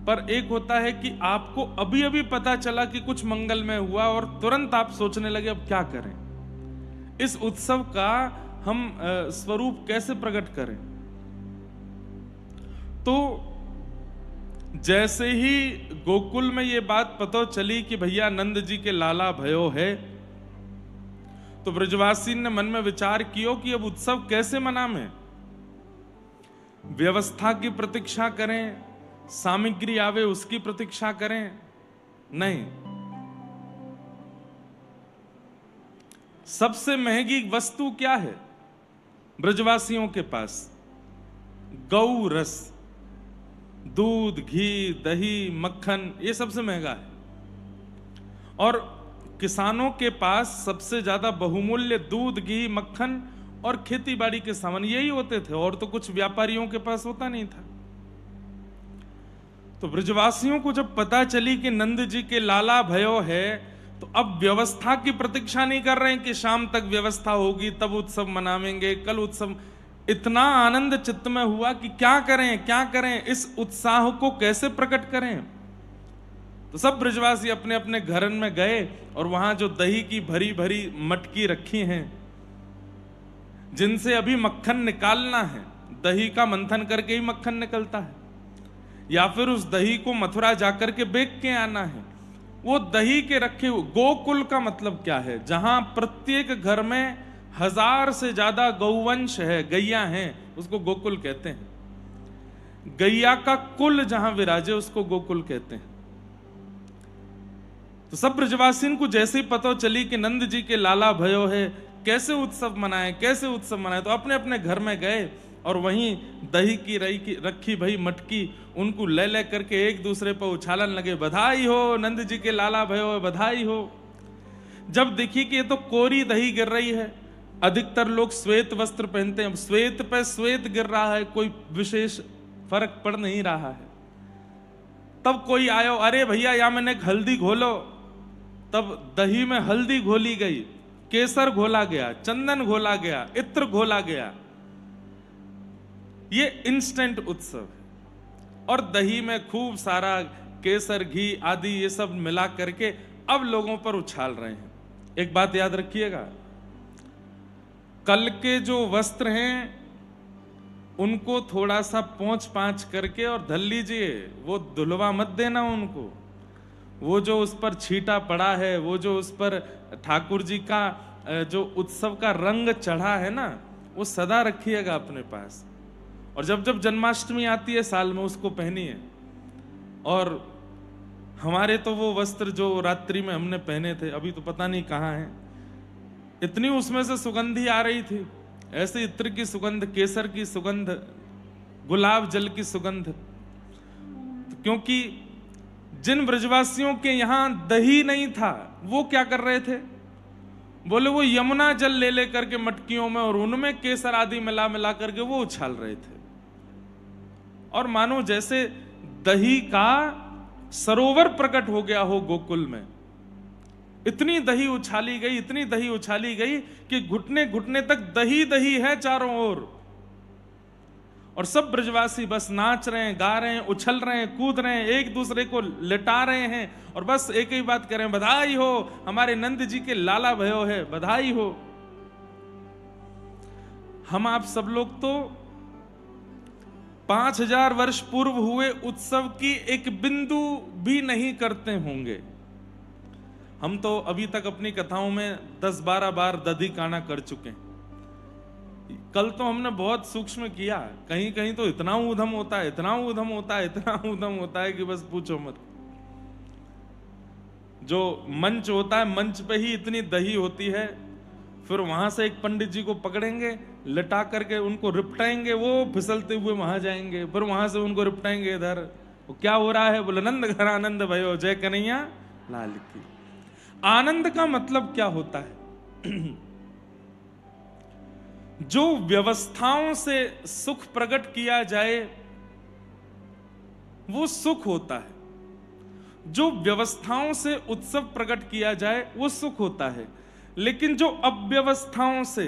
पर एक होता है कि आपको अभी अभी पता चला कि कुछ मंगलमय हुआ और तुरंत आप सोचने लगे अब क्या करें, इस उत्सव का हम स्वरूप कैसे प्रकट करें। तो जैसे ही गोकुल में ये बात पता चली कि भैया नंद जी के लाला भयो है, तो ब्रजवासी ने मन में विचार किया कि अब उत्सव कैसे मनाएं। व्यवस्था की प्रतीक्षा करें, सामग्री आवे उसकी प्रतीक्षा करें, नहीं। सबसे महंगी वस्तु क्या है ब्रजवासियों के पास? गौ रस, दूध, घी, दही, मक्खन, ये सबसे महंगा है। और किसानों के पास सबसे ज्यादा बहुमूल्य दूध, घी, मक्खन और खेती बाड़ी के सामान यही होते थे, और तो कुछ व्यापारियों के पास होता नहीं था। तो ब्रजवासियों को जब पता चली कि नंद जी के लाला भयो है, तो अब व्यवस्था की प्रतीक्षा नहीं कर रहे हैं कि शाम तक व्यवस्था होगी तब उत्सव मनावेंगे, कल उत्सव। इतना आनंद चित्त में हुआ कि क्या करें क्या करें, इस उत्साह को कैसे प्रकट करें। तो सब ब्रजवासी अपने अपने घर में गए और वहां जो दही की भरी भरी मटकी रखी हैं, जिनसे अभी मक्खन निकालना है, दही का मंथन करके ही मक्खन निकलता है, या फिर उस दही को मथुरा जाकर के बेच के आना है, वो दही के रखे हुए। गोकुल का मतलब क्या है? जहां प्रत्येक घर में 1000 से ज्यादा गौवंश है, गैया हैं, उसको गोकुल कहते हैं। गैया का कुल जहां विराजे उसको गोकुल कहते हैं। तो सब ब्रजवासियों को जैसे ही पता चली कि नंद जी के लाला भयो है, कैसे उत्सव मनाएं कैसे उत्सव मनाएं, तो अपने अपने घर में गए और वहीं दही की रखी भई मटकी उनको ले ले करके एक दूसरे पर उछालन लगे, बधाई हो नंद जी के लाला भयो, बधाई हो। जब देखी कि ये तो कोरी दही गिर रही है, अधिकतर लोग श्वेत वस्त्र पहनते हैं, श्वेत पे श्वेत गिर रहा है, कोई विशेष फर्क पड़ नहीं रहा है। तब कोई आयो, अरे भैया या मैंने हल्दी घोलो, तब दही में हल्दी घोली गई, केसर घोला गया, चंदन घोला गया, इत्र घोला गया। ये इंस्टेंट उत्सव है। और दही में खूब सारा केसर, घी आदि ये सब मिला करके अब लोगों पर उछाल रहे हैं। एक बात याद रखिएगा, कल के जो वस्त्र हैं उनको थोड़ा सा पोंछ पांछ करके और धल लीजिए, वो धुलवा मत देना उनको। वो जो उस पर छींटा पड़ा है, वो जो उस पर ठाकुर जी का जो उत्सव का रंग चढ़ा है ना, वो सदा रखिएगा अपने पास। और जब जब जन्माष्टमी आती है साल में, उसको पहनिए। और हमारे तो वो वस्त्र जो रात्रि में हमने पहने थे, अभी तो पता नहीं कहाँ हैं, इतनी उसमें से सुगंधी आ रही थी, ऐसे इत्र की सुगंध, केसर की सुगंध, गुलाब जल की सुगंध। तो क्योंकि जिन ब्रजवासियों के यहां दही नहीं था, वो क्या कर रहे थे? बोले वो यमुना जल ले ले करके मटकियों में और उनमें केसर आदि मिला मिला करके वो उछाल रहे थे। और मानो जैसे दही का सरोवर प्रकट हो गया हो गोकुल में। इतनी दही उछाली गई, इतनी दही उछाली गई कि घुटने घुटने तक दही दही है चारों ओर। और सब ब्रजवासी बस नाच रहे हैं, गा रहे हैं, उछल रहे हैं, कूद रहे हैं, एक दूसरे को लिटा रहे हैं और बस एक ही बात करें, बधाई हो हमारे नंद जी के लाला भयो है, बधाई हो। हम आप सब लोग तो 5000 वर्ष पूर्व हुए उत्सव की एक बिंदु भी नहीं करते होंगे। हम तो अभी तक अपनी कथाओं में 10-12 बार दधी काना कर चुके हैं। कल तो हमने बहुत सूक्ष्म किया, कहीं कहीं तो इतना ऊधम होता है, इतना ऊधम होता है, इतना ऊधम होता है कि बस पूछो मत। जो मंच होता है, मंच पे ही इतनी दही होती है, फिर वहां से एक पंडित जी को पकड़ेंगे, लटा करके उनको रिपटाएंगे, वो फिसलते हुए वहां जाएंगे, फिर वहां से उनको रिपटाएंगे इधर। वो क्या हो रहा है? बोले नंद घर आनंद भयो, जय कन्हैया लाल की। आनंद का मतलब क्या होता है? जो व्यवस्थाओं से सुख प्रकट किया जाए वो सुख होता है। जो व्यवस्थाओं से उत्सव प्रकट किया जाए वो सुख होता है। लेकिन जो अव्यवस्थाओं से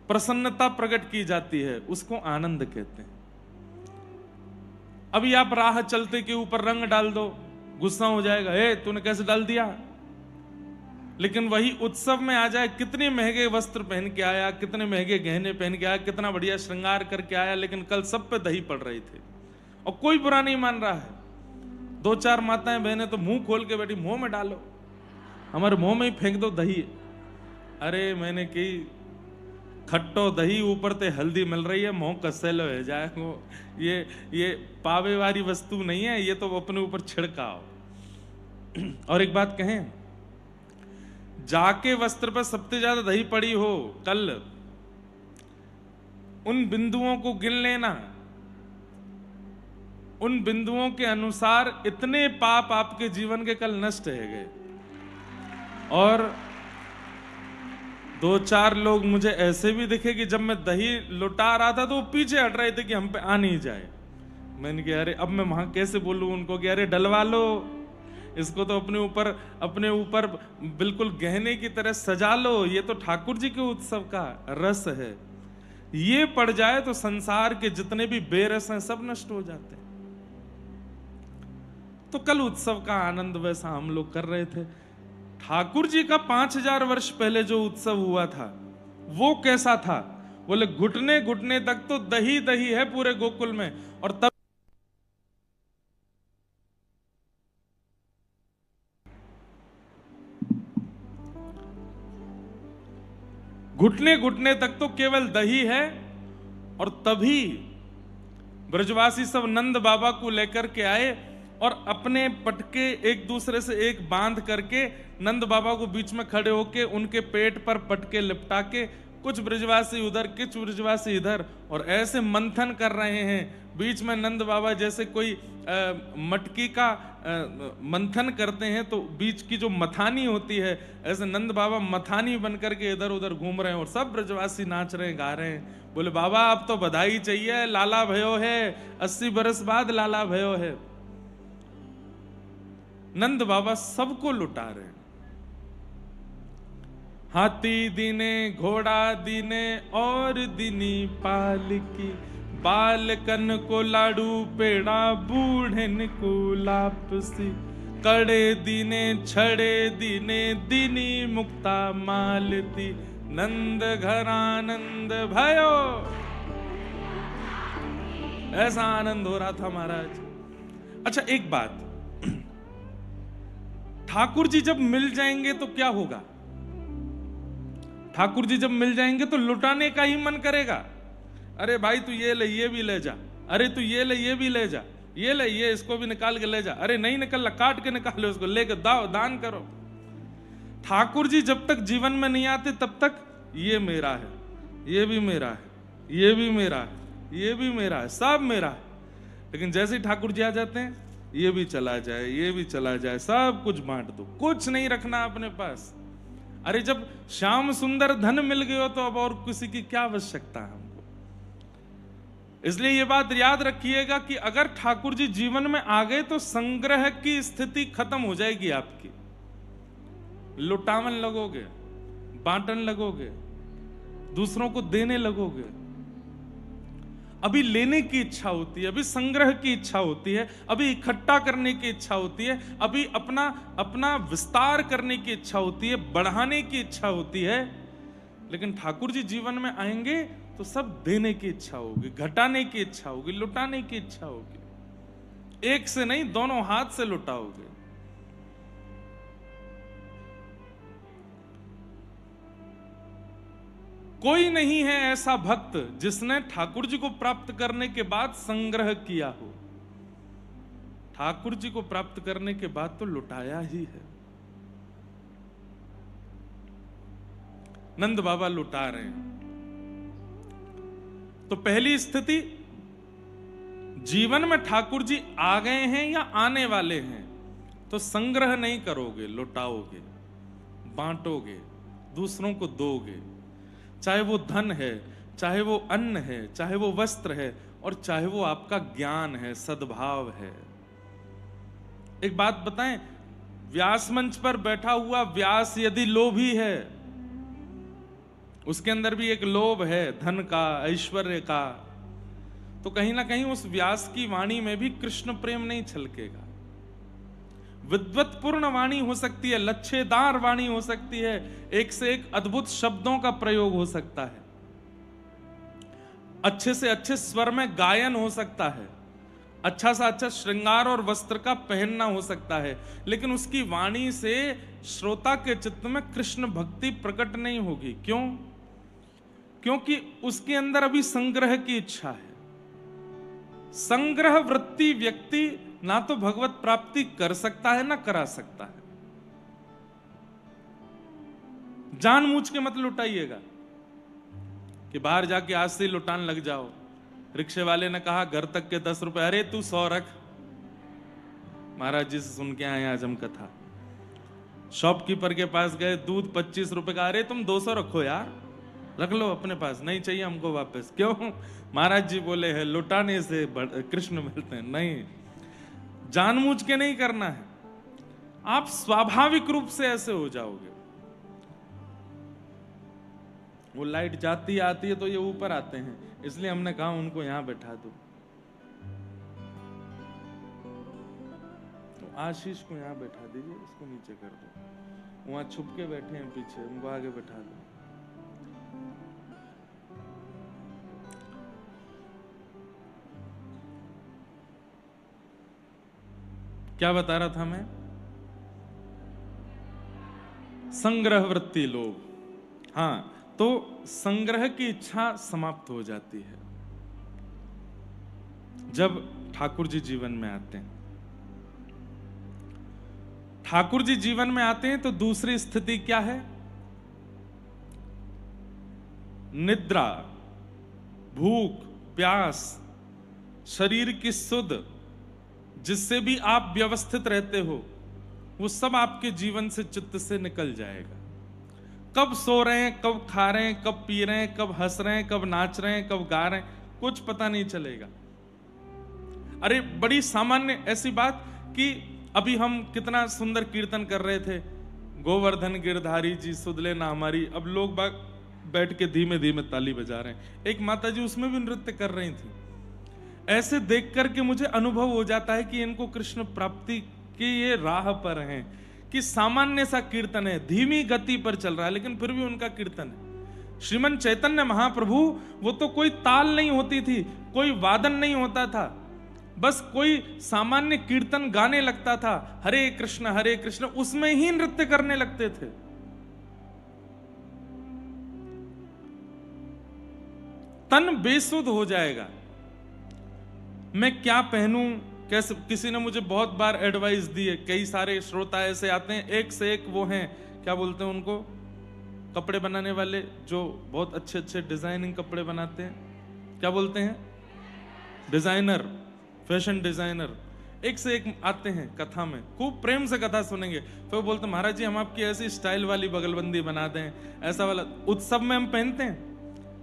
प्रसन्नता प्रकट की जाती है उसको आनंद कहते हैं। अभी आप राह चलते के ऊपर रंग डाल दो, गुस्सा हो जाएगा, ए तूने कैसे डाल दिया। लेकिन वही उत्सव में आ जाए, कितने महंगे वस्त्र पहन के आया, कितने महंगे गहने पहन के आया, कितना बढ़िया श्रृंगार करके आया, लेकिन कल सब पे दही पड़ रही थी और कोई बुरा नहीं मान रहा है। दो चार माताएं बहनें तो मुंह खोल के बैठी, मुंह में डालो, हमारे मुंह में ही फेंक दो दही। अरे मैंने की खट्टो दही ऊपर ते हल्दी मिल रही है, मुंह कसेलो है जाए वो। ये पावे वाली वस्तु नहीं है, ये तो अपने ऊपर छिड़काओ। और एक बात कहें, जाके वस्त्र पर सबसे ज्यादा दही पड़ी हो कल, उन बिंदुओं को गिन लेना, उन बिंदुओं के अनुसार इतने पाप आपके जीवन के कल नष्ट है गए। और दो चार लोग मुझे ऐसे भी दिखे कि जब मैं दही लुटा रहा था तो वो पीछे हट रहे थे कि हम पे आ नहीं जाए। मैंने कहा अरे अब मैं वहां कैसे बोलूं उनको कि अरे डलवा लो इसको, तो अपने ऊपर बिल्कुल गहने की तरह सजा लो, ये तो ठाकुर जी के उत्सव का रस है। ये पड़ जाए तो संसार के जितने भी बेरस हैं सब नष्ट हो जाते हैं। तो कल उत्सव का आनंद वैसा हम लोग कर रहे थे। ठाकुर जी का 5000 वर्ष पहले जो उत्सव हुआ था वो कैसा था? बोले घुटने घुटने तक तो दही दही है पूरे गोकुल में। और तब घुटने घुटने तक तो केवल दही है। और तभी ब्रजवासी सब नंद बाबा को लेकर के आए और अपने पटके एक दूसरे से एक बांध करके नंद बाबा को बीच में खड़े होके उनके पेट पर पटके लिपटा के, कुछ ब्रजवासी उधर कुछ ब्रजवासी इधर, और ऐसे मंथन कर रहे हैं। बीच में नंद बाबा जैसे कोई मटकी का मंथन करते हैं तो बीच की जो मथानी होती है, ऐसे नंद बाबा मथानी बन करके इधर उधर घूम रहे हैं और सब ब्रजवासी नाच रहे हैं, गा रहे हैं। बोले बाबा अब तो बधाई चाहिए, लाला भयो है, 80 बरस बाद लाला भयो है। नंद बाबा सबको लुटा रहे हैं। हाथी दीने घोड़ा दीने और दीनी पालकी, बालकन को लाडू पेड़ा बूढ़न को लापसी, कड़े दीने छड़े दीने दीनी मुक्ता मालती, नंद घर आनंद भयो। ऐसा आनंद हो रहा था महाराज। अच्छा एक बात, ठाकुर जी जब मिल जाएंगे तो क्या होगा? ठाकुर जी जब मिल जाएंगे तो लुटाने का ही मन करेगा। अरे भाई तू ये ले, ये भी ले जा, अरे तू ये ले, ये भी ले जा, ये ले, ये इसको भी निकाल के ले जा, अरे नहीं निकल, काट के निकालो इसको, लेके दाओ दान करो। ठाकुर जी जब तक जीवन में नहीं आते तब तक ये मेरा है, ये भी मेरा है, ये भी मेरा है, ये भी मेरा है, सब मेरा है। लेकिन जैसे ही ठाकुर जी आ जाते हैं, ये भी चला जाए, ये भी चला जाए, सब कुछ बांट दो, कुछ नहीं रखना अपने पास। अरे जब श्याम सुंदर धन मिल गए हो तो अब और किसी की क्या आवश्यकता है हमको। इसलिए ये बात याद रखिएगा कि अगर ठाकुर जी जीवन में आ गए तो संग्रह की स्थिति खत्म हो जाएगी आपकी। लुटावन लगोगे, बांटन लगोगे, दूसरों को देने लगोगे। अभी लेने की इच्छा होती है, अभी संग्रह की इच्छा होती है, अभी इकट्ठा करने की इच्छा होती है, अभी अपना विस्तार करने की इच्छा होती है, बढ़ाने की इच्छा होती है। लेकिन ठाकुर जी जीवन में आएंगे तो सब देने की इच्छा होगी, घटाने की इच्छा होगी, लुटाने की इच्छा होगी। एक से नहीं, दोनों हाथ से लुटाओगे। कोई नहीं है ऐसा भक्त जिसने ठाकुर जी को प्राप्त करने के बाद संग्रह किया हो। ठाकुर जी को प्राप्त करने के बाद तो लुटाया ही है। नंद बाबा लुटा रहे हैं। तो पहली स्थिति, जीवन में ठाकुर जी आ गए हैं या आने वाले हैं तो संग्रह नहीं करोगे, लुटाओगे, बांटोगे, दूसरों को दोगे। चाहे वो धन है, चाहे वो अन्न है, चाहे वो वस्त्र है, और चाहे वो आपका ज्ञान है, सद्भाव है। एक बात बताएं, व्यास मंच पर बैठा हुआ व्यास यदि लोभी है, उसके अंदर भी एक लोभ है धन का, ऐश्वर्य का, तो कहीं ना कहीं उस व्यास की वाणी में भी कृष्ण प्रेम नहीं छलकेगा। विद्वत्पूर्ण वाणी हो सकती है, लच्छेदार वाणी हो सकती है, एक से एक अद्भुत शब्दों का प्रयोग हो सकता है, अच्छे से अच्छे स्वर में गायन हो सकता है, अच्छा सा अच्छा श्रृंगार और वस्त्र का पहनना हो सकता है, लेकिन उसकी वाणी से श्रोता के चित्त में कृष्ण भक्ति प्रकट नहीं होगी। क्यों? क्योंकि उसके अंदर अभी संग्रह की इच्छा है। संग्रह वृत्ति व्यक्ति ना तो भगवत प्राप्ति कर सकता है ना करा सकता है। जानबूझ के मत लुटाइएगा कि बाहर जाके आज से लुटान लग जाओ। रिक्शे वाले ने कहा घर तक के 10 रुपए, अरे तू 100 रख। महाराज जी से सुन के आए आज हम कथा। शॉपकीपर के पास गए, दूध 25 रुपए का, अरे तुम 200 रखो यार, रख लो अपने पास, नहीं चाहिए हमको वापस। क्यों? महाराज जी बोले हैं लुटाने से कृष्ण मिलते हैं। नहीं, जानबूझ के नहीं करना है, आप स्वाभाविक रूप से ऐसे हो जाओगे। वो लाइट जाती आती है तो ये ऊपर आते हैं, इसलिए हमने कहा उनको यहां बैठा दो। तो आशीष को यहां बैठा दीजिए, इसको नीचे कर दो। वहां छुप के बैठे हैं पीछे, उनको आगे बैठा दो। क्या बता रहा था मैं? संग्रह वृत्ति लोभ। हां, तो संग्रह की इच्छा समाप्त हो जाती है जब ठाकुर जी जीवन में आते हैं। ठाकुर जी जीवन में आते हैं तो दूसरी स्थिति क्या है? निद्रा, भूख, प्यास, शरीर की सुध, जिससे भी आप व्यवस्थित रहते हो, वो सब आपके जीवन से चित्त से निकल जाएगा। कब सो रहे हैं, कब खा रहे हैं, कब पी रहे हैं, कब हंस रहे हैं, कब नाच रहे हैं, कब गा रहे हैं, कुछ पता नहीं चलेगा। अरे बड़ी सामान्य ऐसी बात कि अभी हम कितना सुंदर कीर्तन कर रहे थे, गोवर्धन गिरधारी जी सुधले ना हमारी। अब लोग बाग बैठ के धीमे धीमे ताली बजा रहे हैं। एक माता जी उसमें भी नृत्य कर रही थी। ऐसे देख करके मुझे अनुभव हो जाता है कि इनको कृष्ण प्राप्ति की ये राह पर हैं, कि सामान्य सा कीर्तन है, धीमी गति पर चल रहा है, लेकिन फिर भी उनका कीर्तन है। श्रीमन चैतन्य महाप्रभु, वो तो कोई ताल नहीं होती थी, कोई वादन नहीं होता था, बस कोई सामान्य कीर्तन गाने लगता था, हरे कृष्ण, उसमें ही नृत्य करने लगते थे। तन बेसुध हो जाएगा। मैं क्या पहनूं, कैसे? किसी ने मुझे बहुत बार एडवाइस दी है, कई सारे श्रोता ऐसे आते हैं, एक से एक वो हैं, क्या बोलते हैं उनको, कपड़े बनाने वाले, जो बहुत अच्छे अच्छे डिजाइनिंग कपड़े बनाते हैं, क्या बोलते हैं? Designer, fashion designer. एक से एक आते हैं कथा में, खूब प्रेम से कथा सुनेंगे, फिर वो बोलते महाराज जी हम आपकी ऐसी स्टाइल वाली बगलबंदी बना दें, ऐसा वाला। उत्सव में हम पहनते हैं,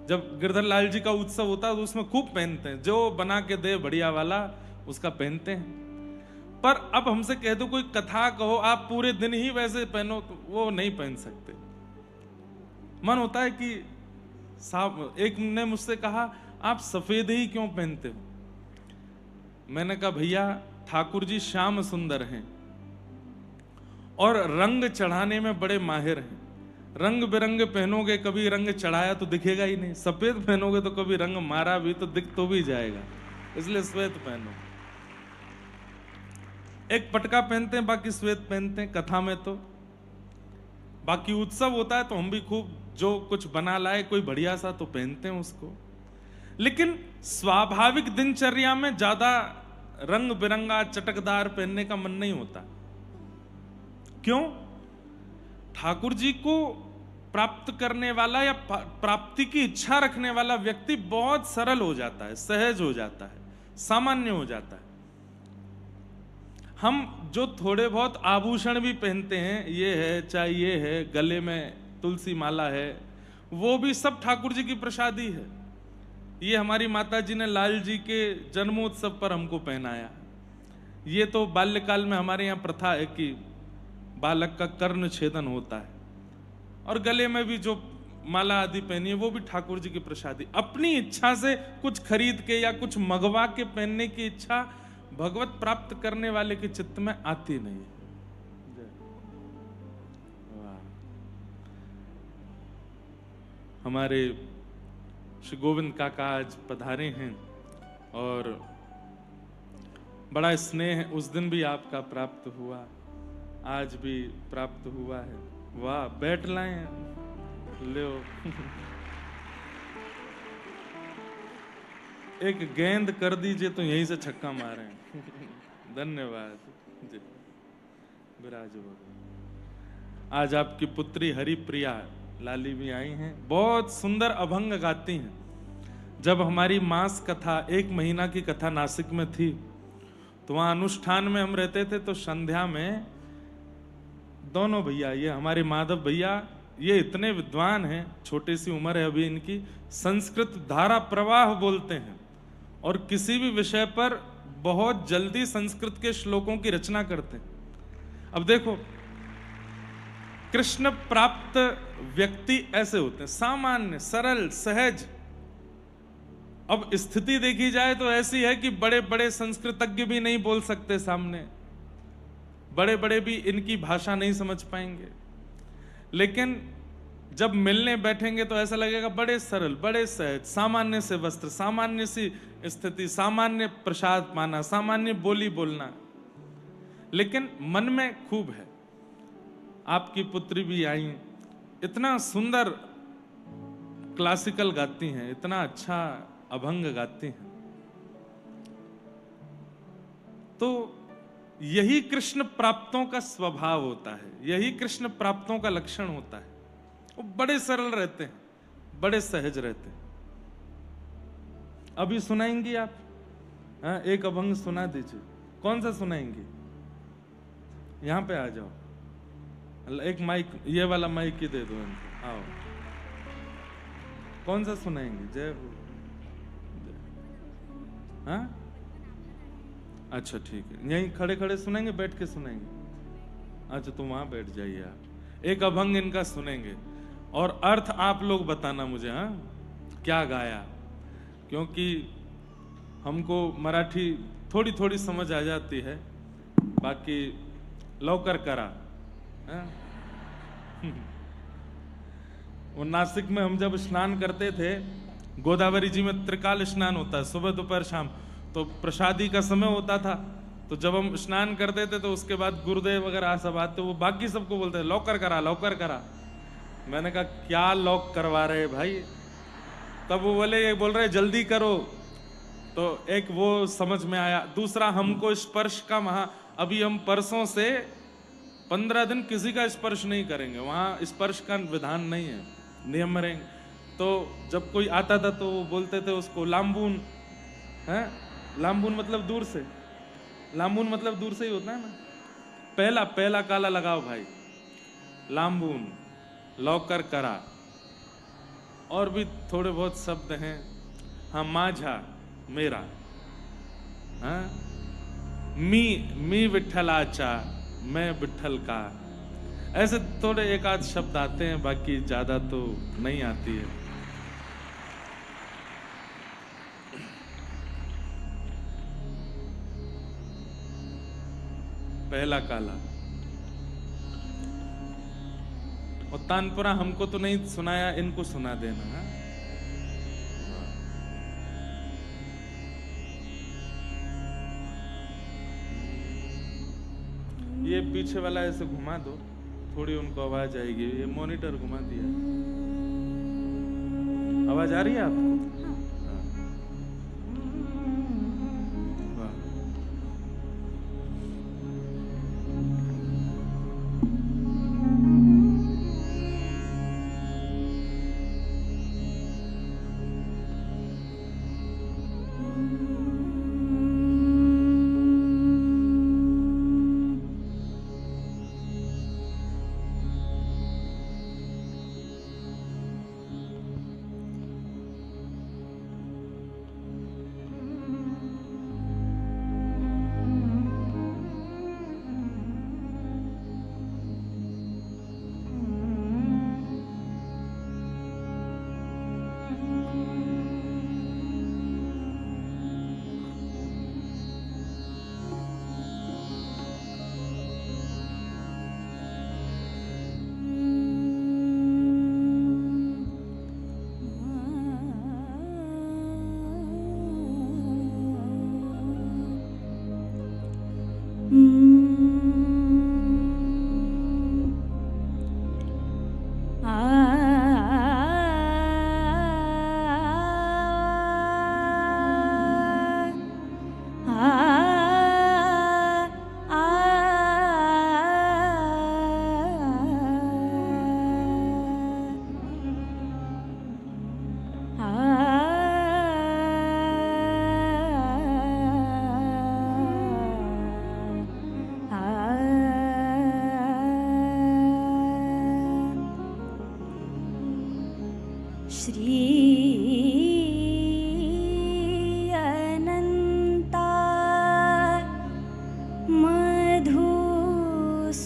जब गिरधर लाल जी का उत्सव होता है तो उसमें खूब पहनते हैं, जो बना के दे बढ़िया वाला उसका पहनते हैं। पर अब हमसे कह दो कोई कथा कहो आप पूरे दिन ही वैसे पहनो, तो वो नहीं पहन सकते। मन होता है कि साहब, एक ने मुझसे कहा आप सफेद ही क्यों पहनते हो? मैंने कहा भैया ठाकुर जी श्याम सुंदर हैं और रंग चढ़ाने में बड़े माहिर हैं। रंग बिरंगे पहनोगे, कभी रंग चढ़ाया तो दिखेगा ही नहीं, सफेद पहनोगे तो कभी रंग मारा भी तो दिख तो भी जाएगा, इसलिए श्वेत पहनो। एक पटका पहनते हैं, बाकी श्वेत पहनते हैं कथा में। तो बाकी उत्सव होता है तो हम भी खूब जो कुछ बना लाए कोई बढ़िया सा तो पहनते हैं उसको, लेकिन स्वाभाविक दिनचर्या में ज्यादा रंग बिरंगा चटकदार पहनने का मन नहीं होता। क्यों? ठाकुर जी को प्राप्त करने वाला या प्राप्ति की इच्छा रखने वाला व्यक्ति बहुत सरल हो जाता है, सहज हो जाता है, सामान्य हो जाता है। हम जो थोड़े बहुत आभूषण भी पहनते हैं, ये है चाहे ये है, गले में तुलसी माला है, वो भी सब ठाकुर जी की प्रसादी है। ये हमारी माता जी ने लाल जी के जन्मोत्सव पर हमको पहनाया। ये तो बाल्यकाल में हमारे यहाँ प्रथा है कि बालक का कर्ण छेदन होता है, और गले में भी जो माला आदि पहनी है वो भी ठाकुर जी की प्रसादी। अपनी इच्छा से कुछ खरीद के या कुछ मंगवा के पहनने की इच्छा भगवत प्राप्त करने वाले के चित्त में आती नहीं है। हमारे श्री गोविंद काका आज पधारे हैं और बड़ा स्नेह उस दिन भी आपका प्राप्त हुआ, आज भी प्राप्त हुआ है। वाह, बैठ लाएं, ले एक गेंद कर दीजिए तो यहीं से छक्का मारें। धन्यवाद जी, विराज भगवान। आज आपकी पुत्री हरिप्रिया लाली भी आई हैं, बहुत सुंदर अभंग गाती हैं। जब हमारी मास कथा 1 महीना की कथा नासिक में थी तो वहां अनुष्ठान में हम रहते थे, तो संध्या में दोनों भैया, ये हमारे माधव भैया, ये इतने विद्वान हैं, छोटी सी उम्र है अभी इनकी, संस्कृत धारा प्रवाह बोलते हैं और किसी भी विषय पर बहुत जल्दी संस्कृत के श्लोकों की रचना करते हैं। अब देखो, कृष्ण प्राप्त व्यक्ति ऐसे होते हैं, सामान्य, सरल, सहज। अब स्थिति देखी जाए तो ऐसी है कि बड़े बड़े संस्कृतज्ञ भी नहीं बोल सकते सामने, बड़े बड़े भी इनकी भाषा नहीं समझ पाएंगे, लेकिन जब मिलने बैठेंगे तो ऐसा लगेगा बड़े सरल, बड़े सहज, सामान्य से वस्त्र, सामान्य सी स्थिति, सामान्य प्रसाद पाना, सामान्य बोली बोलना, लेकिन मन में खूब है। आपकी पुत्री भी आई, इतना सुंदर क्लासिकल गाती हैं, इतना अच्छा अभंग गाती हैं। तो यही कृष्ण प्राप्तों का स्वभाव होता है, यही कृष्ण प्राप्तों का लक्षण होता है। वो बड़े सरल रहते हैं, बड़े सहज रहते हैं। अभी सुनाएंगी आप? हाँ, एक अभंग सुना दीजिए। कौन सा सुनाएंगी? यहां पे आ जाओ, एक माइक, ये वाला माइक ही दे दो इनको, आओ। कौन सा सुनाएंगे? जय हो। हाँ, अच्छा ठीक है, यहीं खड़े खड़े सुनेंगे, बैठ के सुनेंगे? अच्छा, तो वहां बैठ जाइए आप। एक अभंग इनका सुनेंगे और अर्थ आप लोग बताना मुझे, हाँ, क्या गाया, क्योंकि हमको मराठी थोड़ी थोड़ी समझ आ जाती है, बाकी लवकर करा। वो नासिक में हम जब स्नान करते थे, गोदावरी जी में त्रिकाल स्नान होता है, सुबह दोपहर शाम, तो प्रसादी का समय होता था। तो जब हम स्नान करते थे तो उसके बाद गुरुदेव वगैरह सब आते, वो बाकी सबको बोलते हैं लौकर करा, लौकर करा। मैंने कहा क्या लॉक करवा रहे भाई? तब वो बोले, ये बोल रहे जल्दी करो। तो एक वो समझ में आया। दूसरा, हमको स्पर्श का वहां, अभी हम परसों से 15 दिन किसी का स्पर्श नहीं करेंगे, वहां स्पर्श का विधान नहीं है, नियम रहेंगे। तो जब कोई आता था तो वो बोलते थे उसको लाम्बून, है लाम्बून मतलब दूर से, लाम्बून मतलब दूर से ही होता है ना। पहला पहला काला लगाओ भाई, लाम्बून, लौकर करा, और भी थोड़े बहुत शब्द हैं। हाँ, माझा मेरा, हाँ, मी विठ्ठलाचा, मैं विठ्ठल का, ऐसे थोड़े एक आध शब्द आते हैं, बाकी ज्यादा तो नहीं आती है। पहला काला। और तानपुरा हमको तो नहीं सुनाया, इनको सुना देना। हा? ये पीछे वाला ऐसे घुमा दो, थोड़ी उनको आवाज आएगी। ये मॉनिटर घुमा दिया, आवाज आ रही है आपको?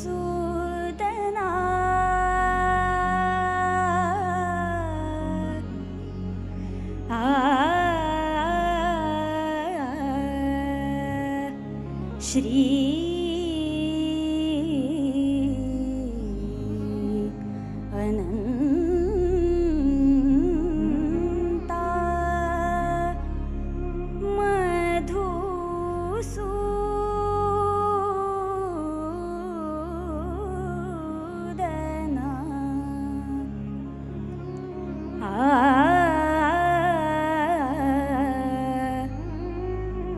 मधुसूदना श्री अनंता मधुसूदना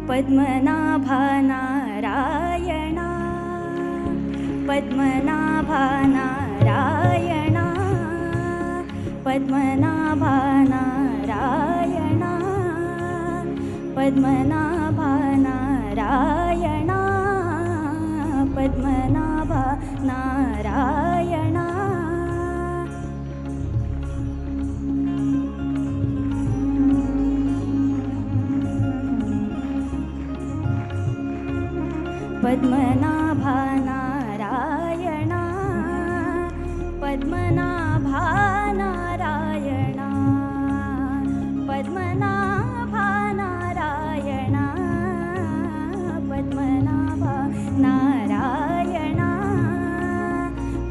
पद्मनाभा नारायणा पद्मनाभा नारायणा पद्मनाभा नारायणा पद्मनाभा नारायणा पद्मनाभा नारायणा पद्मनाभा नारायणा पद्मनाभा नारायणा पद्मनाभा नारायणा पद्मनाभा नारायणा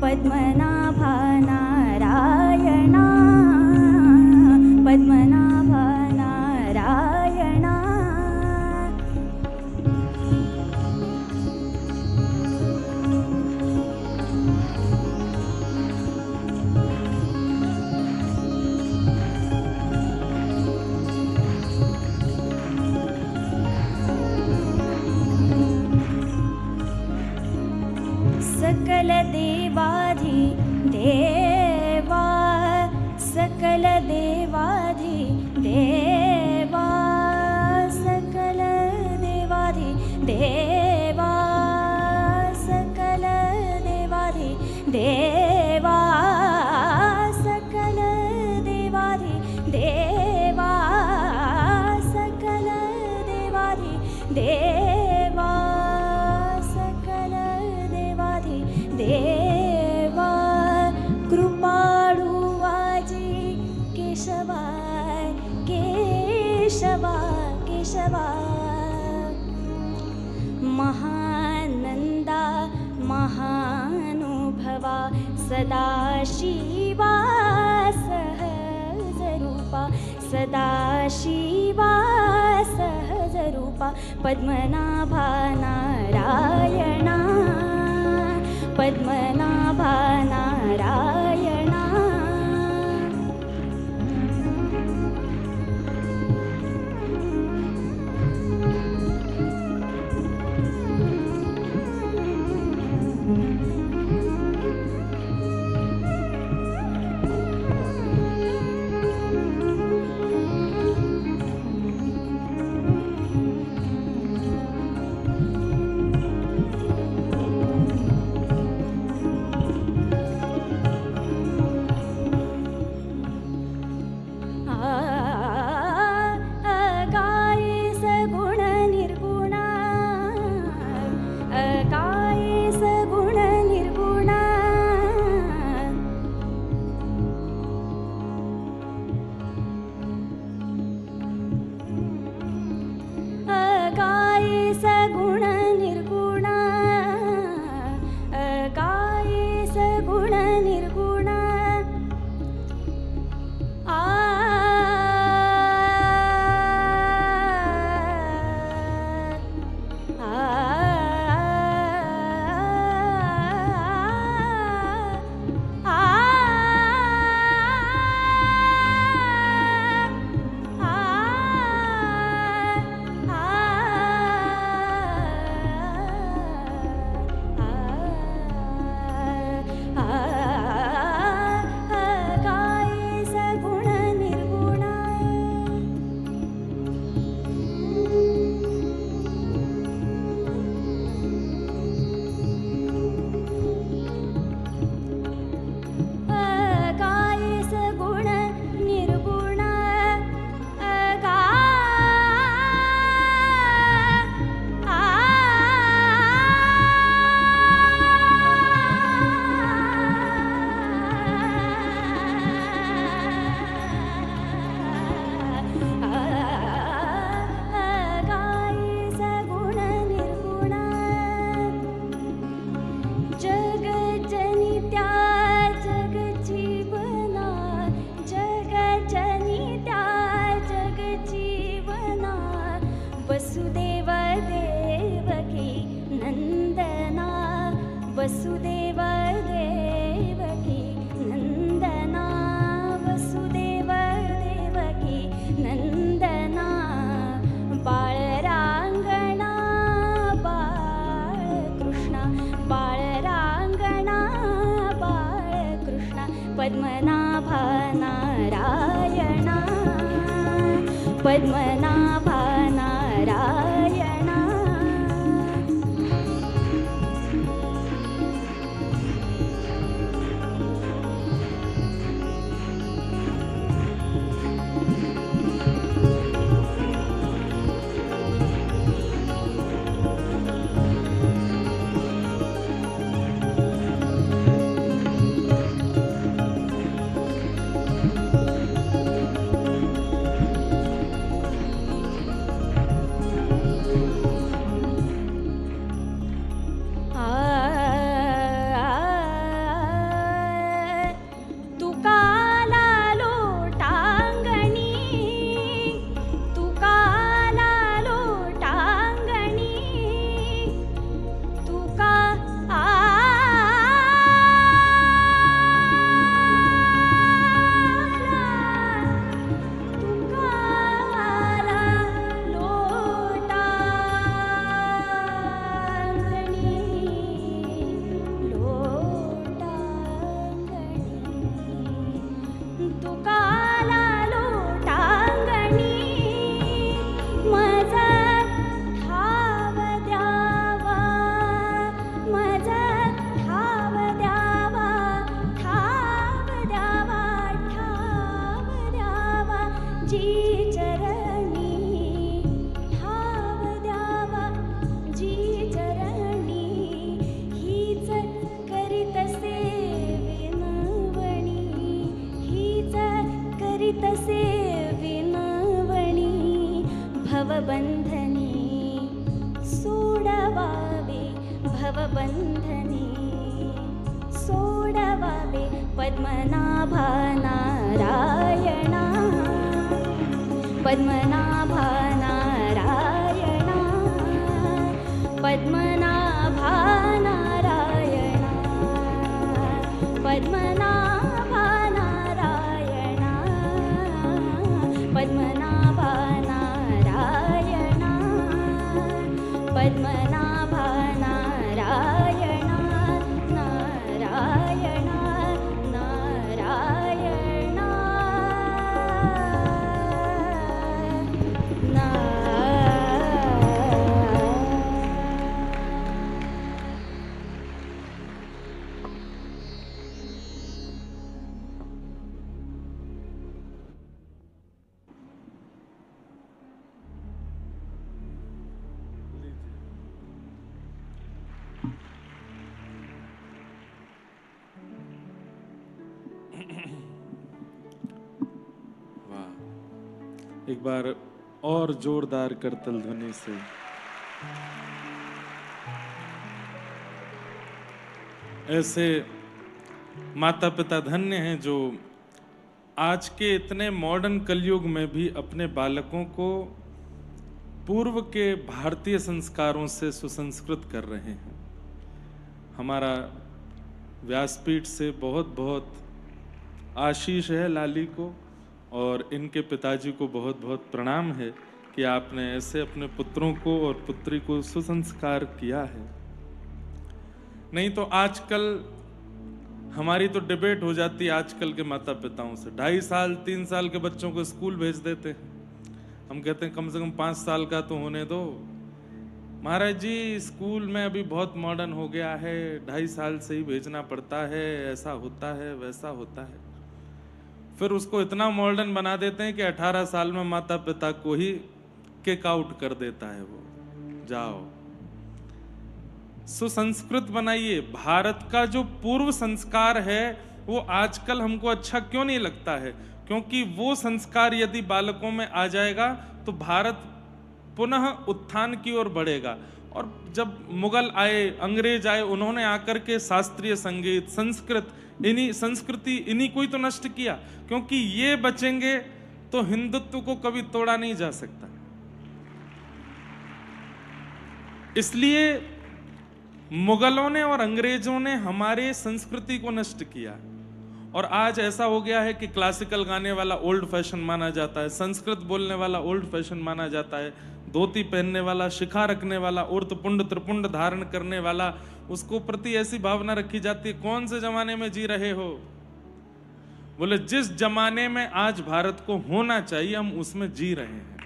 पद्मनाभा नारायणा पद्मनाभा नारायणा सकल देवाधि देवा सकल देवाधि देवा सकल देवाधि देवा सकल देवाधि देवा सकल देवाधि देवा सकल देवाधि देवा सकल देवाधि देवा कृपाळु वाजी केशवा केशवा केशवा महानंदा महानुभवा सदाशिवा सहजरूपा सदाशिवा सहजरूपा पद्मनाभा नारायणा पद्मनाभा नारायणा वसुदेव देवकी नंदना वसुदेव देवकी नंदना बाळरांगणा बाळकृष्णा बाळरांगणा बाळकृष्णा पद्मनाभा नारायणा पद्मनाभा नारायणा तसे विनवणी भवबंधनी सोडवावे भवबंधनी सोडवावे पद्मनाभा नारायणा पद्मनाभा नारायणा पद्मनाभा नारायणा पद्मनाभा नारायणा पद्मनाभा नारायणा पद्मनाभा नारायणा नारायणा नारायणा एक बार और जोरदार करतल ध्वनि से ऐसे माता पिता धन्य हैं जो आज के इतने मॉडर्न कलयुग में भी अपने बालकों को पूर्व के भारतीय संस्कारों से सुसंस्कृत कर रहे हैं। हमारा व्यासपीठ से बहुत बहुत आशीष है लाली को और इनके पिताजी को बहुत बहुत प्रणाम है कि आपने ऐसे अपने पुत्रों को और पुत्री को सुसंस्कार किया है। नहीं तो आजकल हमारी तो डिबेट हो जाती है आजकल के माता पिताओं से। 2.5 साल 3 साल के बच्चों को स्कूल भेज देते हैं। हम कहते हैं कम से कम 5 साल का तो होने दो। महाराज जी स्कूल में अभी बहुत मॉडर्न हो गया है, 2.5 साल से ही भेजना पड़ता है, ऐसा होता है वैसा होता है। फिर उसको इतना मॉडर्न बना देते हैं कि 18 साल में माता पिता को ही किक आउट कर देता है वो। जाओ सुसंस्कृत बनाइए। भारत का जो पूर्व संस्कार है वो आजकल हमको अच्छा क्यों नहीं लगता है? क्योंकि वो संस्कार यदि बालकों में आ जाएगा तो भारत पुनः उत्थान की ओर बढ़ेगा। और जब मुगल आए, अंग्रेज आए, उन्होंने आकर के शास्त्रीय संगीत, संस्कृति इन्हीं को ही तो नष्ट किया। क्योंकि ये बचेंगे तो हिंदुत्व को कभी तोड़ा नहीं जा सकता। इसलिए मुगलों ने और अंग्रेजों ने हमारे संस्कृति को नष्ट किया, और आज ऐसा हो गया है कि क्लासिकल गाने वाला ओल्ड फैशन माना जाता है, संस्कृत बोलने वाला ओल्ड फैशन माना जाता है, धोती पहनने वाला, शिखा रखने वाला, उर्तपुंड त्रिपुंड धारण करने वाला, उसको प्रति ऐसी भावना रखी जाती है। कौन से जमाने में जी रहे हो? बोले जिस जमाने में आज भारत को होना चाहिए हम उसमें जी रहे हैं।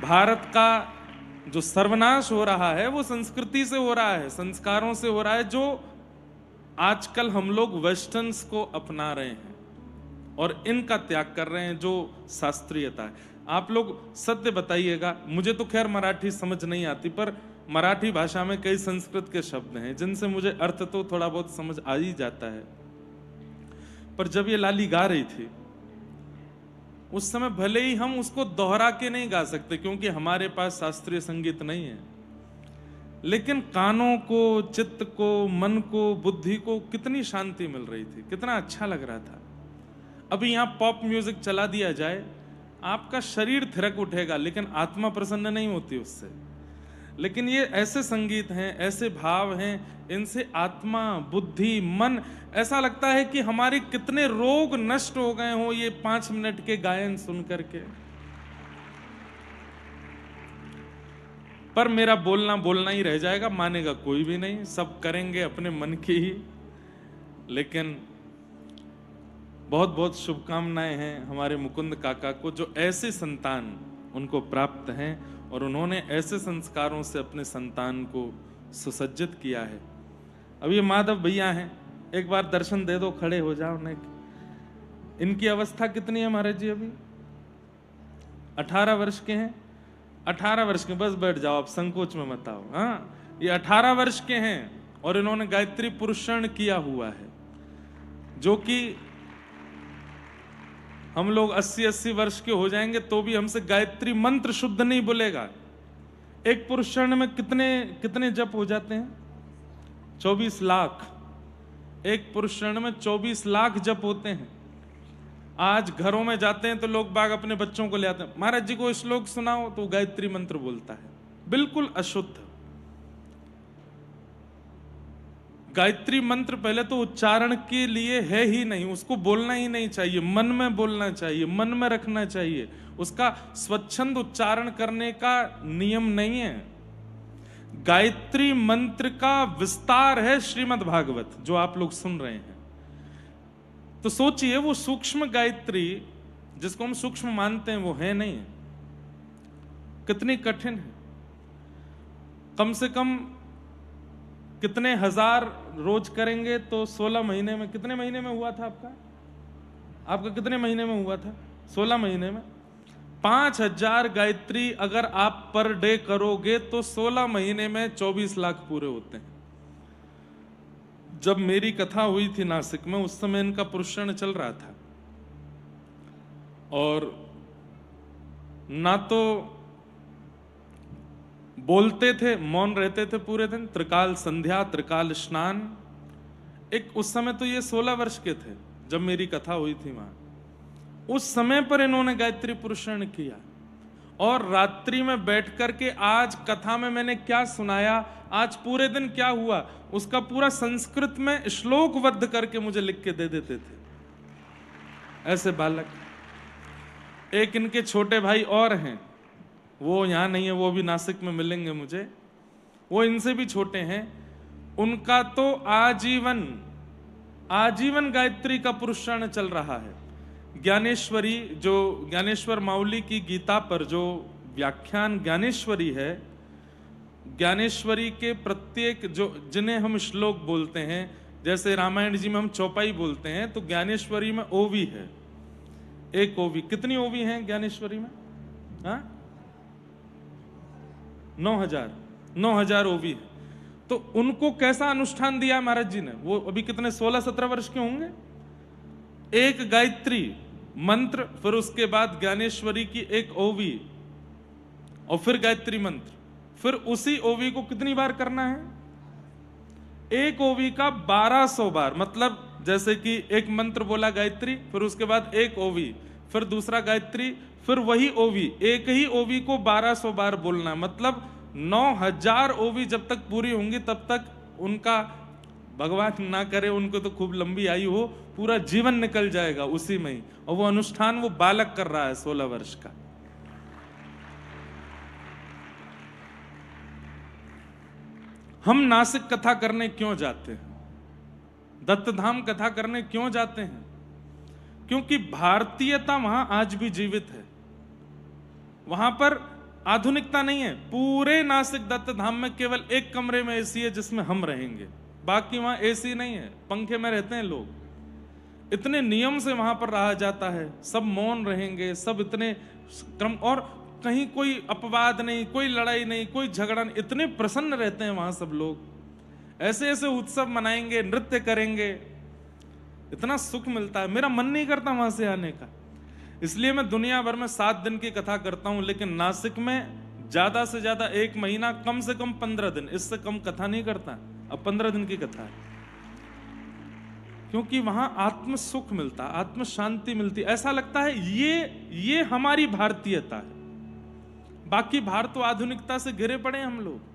भारत का जो सर्वनाश हो रहा है वो संस्कृति से हो रहा है, संस्कारों से हो रहा है, जो आजकल हम लोग वेस्टर्न्स को अपना रहे हैं और इनका त्याग कर रहे हैं, जो शास्त्रीयता है। आप लोग सत्य बताइएगा, मुझे तो खैर मराठी समझ नहीं आती, पर मराठी भाषा में कई संस्कृत के शब्द हैं जिनसे मुझे अर्थ तो थोड़ा बहुत समझ आ ही जाता है। पर जब ये लाली गा रही थी उस समय भले ही हम उसको दोहरा के नहीं गा सकते क्योंकि हमारे पास शास्त्रीय संगीत नहीं है, लेकिन कानों को, चित्त को, मन को, बुद्धि को कितनी शांति मिल रही थी, कितना अच्छा लग रहा था। अभी यहां पॉप म्यूजिक चला दिया जाए, आपका शरीर थिरक उठेगा लेकिन आत्मा प्रसन्न नहीं होती उससे। लेकिन ये ऐसे संगीत हैं, ऐसे भाव हैं, इनसे आत्मा, बुद्धि, मन, ऐसा लगता है कि हमारे कितने रोग नष्ट हो गए हो ये 5 मिनट के गायन सुन करके। पर मेरा बोलना बोलना ही रह जाएगा, मानेगा कोई भी नहीं, सब करेंगे अपने मन की ही। लेकिन बहुत बहुत शुभकामनाएं हैं हमारे मुकुंद काका को, जो ऐसे संतान उनको प्राप्त हैं और उन्होंने ऐसे संस्कारों से अपने संतान को सुसज्जित किया है। अब ये माधव भैया हैं, एक बार दर्शन दे दो, खड़े हो जाओ। इनकी अवस्था कितनी है महाराज जी? अभी 18 वर्ष के हैं। 18 वर्ष के, बस बैठ जाओ, आप संकोच में मत आओ। हाँ, ये 18 वर्ष के हैं और इन्होंने गायत्री पुरुषण किया हुआ है, जो कि हम लोग 80-80 वर्ष के हो जाएंगे तो भी हमसे गायत्री मंत्र शुद्ध नहीं बोलेगा। एक पुरुषण में कितने जप हो जाते हैं? 24 लाख। एक पुरुषण में 24 लाख जप होते हैं। आज घरों में जाते हैं तो लोग बाग अपने बच्चों को ले आते हैं, महाराज जी को श्लोक सुनाओ, तो गायत्री मंत्र बोलता है, बिल्कुल अशुद्ध। गायत्री मंत्र पहले तो उच्चारण के लिए है ही नहीं, उसको बोलना ही नहीं चाहिए, मन में बोलना चाहिए, मन में रखना चाहिए, उसका स्वच्छंद उच्चारण करने का नियम नहीं है। गायत्री मंत्र का विस्तार है श्रीमद् भागवत, जो आप लोग सुन रहे हैं। तो सोचिए, वो सूक्ष्म गायत्री जिसको हम सूक्ष्म मानते हैं वो है नहीं, कितनी कठिन है। कम से कम कितने हजार रोज करेंगे तो 16 महीने में, कितने महीने में हुआ था आपका कितने महीने में हुआ था? 16 महीने में 5000 गायत्री अगर आप पर डे करोगे तो 16 महीने में 24 लाख पूरे होते हैं। जब मेरी कथा हुई थी नासिक में, उस समय इनका पुरुषण चल रहा था और ना तो बोलते थे, मौन रहते थे पूरे दिन, त्रिकाल संध्या, त्रिकाल स्नान। एक उस समय तो ये 16 वर्ष के थे जब मेरी कथा हुई थी वहां। उस समय पर इन्होंने गायत्री पुरुषण किया और रात्रि में बैठ करके आज कथा में मैंने क्या सुनाया, आज पूरे दिन क्या हुआ, उसका पूरा संस्कृत में श्लोकबद्ध करके मुझे लिख के दे देते थे। ऐसे बालक। एक इनके छोटे भाई और हैं, वो यहां नहीं है, वो भी नासिक में मिलेंगे मुझे, वो इनसे भी छोटे हैं। उनका तो आजीवन गायत्री का पुरुषण चल रहा है। ज्ञानेश्वरी, जो ज्ञानेश्वर माउली की गीता पर जो व्याख्यान ज्ञानेश्वरी है, ज्ञानेश्वरी के प्रत्येक जो जिन्हें हम श्लोक बोलते हैं, जैसे रामायण जी में हम चौपाई बोलते हैं, तो ज्ञानेश्वरी में ओवी है, एक ओवी। कितनी ओवी हैं ज्ञानेश्वरी में? हाँ, 9000 ओवी है। तो उनको कैसा अनुष्ठान दिया महाराज जी ने? वो अभी कितने 16-17 वर्ष के होंगे। एक गायत्री मंत्र, फिर उसके बाद ज्ञानेश्वरी की एक ओवी और फिर गायत्री मंत्र, फिर उसी ओवी को कितनी बार करना है? एक ओवी का 1200 बार। मतलब जैसे कि एक मंत्र बोला गायत्री, फिर उसके बाद एक ओवी, फिर दूसरा गायत्री, फिर वही ओवी, एक ही ओवी को 1200 बार बोलना। मतलब 9,000 ओवी जब तक पूरी होंगी तब तक उनका, भगवान ना करे उनको तो खूब लंबी आयु हो, पूरा जीवन निकल जाएगा उसी में ही। और वो अनुष्ठान वो बालक कर रहा है 16 वर्ष का। हम नासिक कथा करने क्यों जाते हैं, दत्तधाम कथा करने क्यों जाते हैं? क्योंकि भारतीयता वहां आज भी जीवित है। वहां पर आधुनिकता नहीं है। पूरे नासिक दत्तधाम में केवल एक कमरे में एसी है जिसमें हम रहेंगे, बाकी वहां एसी नहीं है, पंखे में रहते हैं लोग। इतने नियम से वहां पर रहा जाता है, सब मौन रहेंगे, सब इतने क्रम, और कहीं कोई अपवाद नहीं, कोई लड़ाई नहीं, कोई झगड़ा नहीं, इतने प्रसन्न रहते हैं वहां सब लोग। ऐसे ऐसे उत्सव मनाएंगे, नृत्य करेंगे, इतना सुख मिलता है। मेरा मन नहीं करता वहां से आने का, इसलिए मैं दुनिया भर में 7 दिन की कथा करता हूं, लेकिन नासिक में ज्यादा से ज्यादा 1 महीना, कम से कम 15 दिन, इससे कम कथा नहीं करता। अब 15 दिन की कथा है, क्योंकि वहां आत्म सुख मिलता, आत्म शांति मिलती। ऐसा लगता है ये हमारी भारतीयता है। बाकी भारत तो आधुनिकता से घिरे पड़े हम लोग।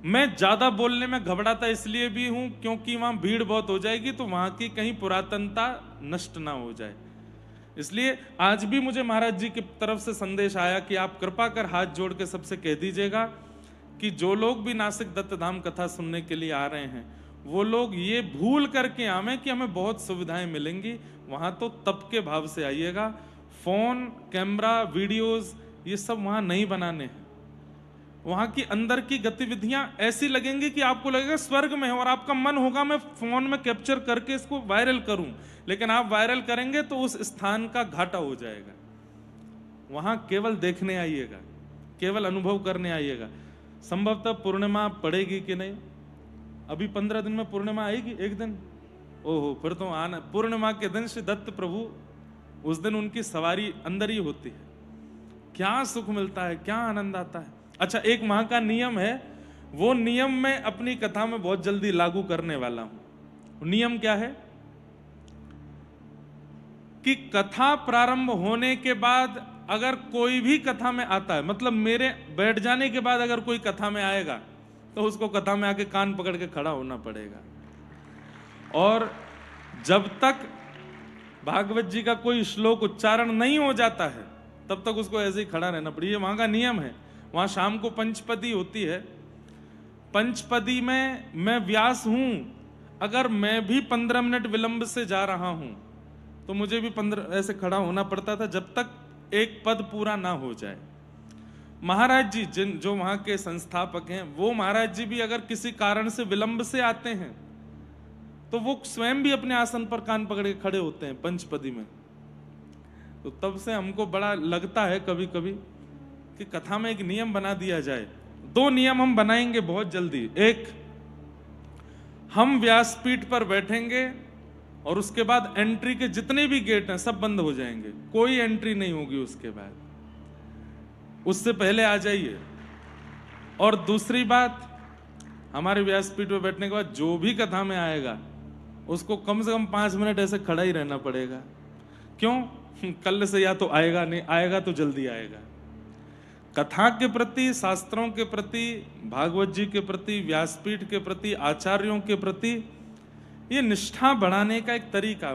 मैं ज्यादा बोलने में घबराता इसलिए भी हूं क्योंकि वहां भीड़ बहुत हो जाएगी, तो वहां की कहीं पुरातनता नष्ट ना हो जाए। इसलिए आज भी मुझे महाराज जी की तरफ से संदेश आया कि आप कृपा कर हाथ जोड़ के सबसे कह दीजिएगा कि जो लोग भी नासिक दत्तधाम कथा सुनने के लिए आ रहे हैं, वो लोग ये भूल करके आवे कि हमें बहुत सुविधाएं मिलेंगी। वहां तो तप के भाव से आइएगा। फोन, कैमरा, वीडियोस, ये सब वहां नहीं बनाने हैं। वहां की अंदर की गतिविधियां ऐसी लगेंगी कि आपको लगेगा स्वर्ग में है, और आपका मन होगा मैं फोन में कैप्चर करके इसको वायरल करूं, लेकिन आप वायरल करेंगे तो उस स्थान का घाटा हो जाएगा। वहां केवल देखने आइएगा, केवल अनुभव करने आइएगा। संभवतः पूर्णिमा पड़ेगी कि नहीं, अभी 15 दिन में पूर्णिमा आएगी एक दिन। ओहो, फिर तो आना। पूर्णिमा के दिन श्री दत्त प्रभु, उस दिन उनकी सवारी अंदर ही होती है। क्या सुख मिलता है, क्या आनंद आता है। अच्छा, एक वहां का नियम है, वो नियम मैं अपनी कथा में बहुत जल्दी लागू करने वाला हूं। नियम क्या है कि कथा प्रारंभ होने के बाद अगर कोई भी कथा में आता है, मतलब मेरे बैठ जाने के बाद अगर कोई कथा में आएगा, तो उसको कथा में आके कान पकड़ के खड़ा होना पड़ेगा। और जब तक भागवत जी का कोई श्लोक उच्चारण नहीं हो जाता है, तब तक उसको ऐसे ही खड़ा रहना पड़ेगा। वहां का नियम है। वहां शाम को पंचपदी होती है। पंचपदी में मैं व्यास हूं, अगर मैं भी 15 मिनट विलंब से जा रहा हूं तो मुझे भी 15 ऐसे खड़ा होना पड़ता था, जब तक एक पद पूरा ना हो जाए। महाराज जी जो वहां के संस्थापक हैं, वो महाराज जी भी अगर किसी कारण से विलंब से आते हैं तो वो स्वयं भी अपने आसन पर कान पकड़ के खड़े होते हैं पंचपदी में। तो तब से हमको बड़ा लगता है कभी कभी कि कथा में एक नियम बना दिया जाए। 2 नियम हम बनाएंगे बहुत जल्दी। एक, हम व्यासपीठ पर बैठेंगे और उसके बाद एंट्री के जितने भी गेट हैं सब बंद हो जाएंगे, कोई एंट्री नहीं होगी उसके बाद, उससे पहले आ जाइए। और दूसरी बात, हमारे व्यासपीठ पर बैठने के बाद जो भी कथा में आएगा उसको कम से कम 5 मिनट ऐसे खड़ा ही रहना पड़ेगा। क्यों? कल से या तो आएगा, नहीं आएगा तो जल्दी आएगा। कथा के प्रति, शास्त्रों के प्रति, भागवत जी के प्रति, व्यासपीठ के प्रति, आचार्यों के प्रति ये निष्ठा बढ़ाने का एक तरीका है।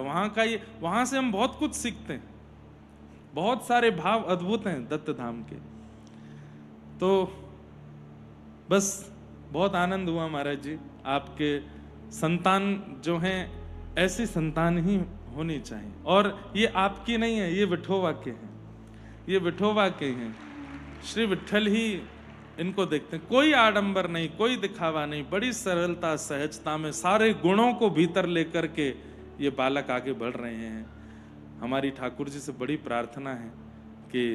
वहां से हम बहुत कुछ सीखते हैं। बहुत सारे भाव अद्भुत हैं दत्तधाम के। तो बस बहुत आनंद हुआ महाराज जी, आपके संतान जो हैं ऐसी संतान ही होनी चाहिए। और ये आपकी नहीं है, ये विठोबा के हैं, ये विठोबा के हैं। श्री विठ्ठल ही इनको देखते हैं। कोई आडंबर नहीं, कोई दिखावा नहीं, बड़ी सरलता सहजता में सारे गुणों को भीतर लेकर के ये बालक आगे बढ़ रहे हैं। हमारी ठाकुर जी से बड़ी प्रार्थना है कि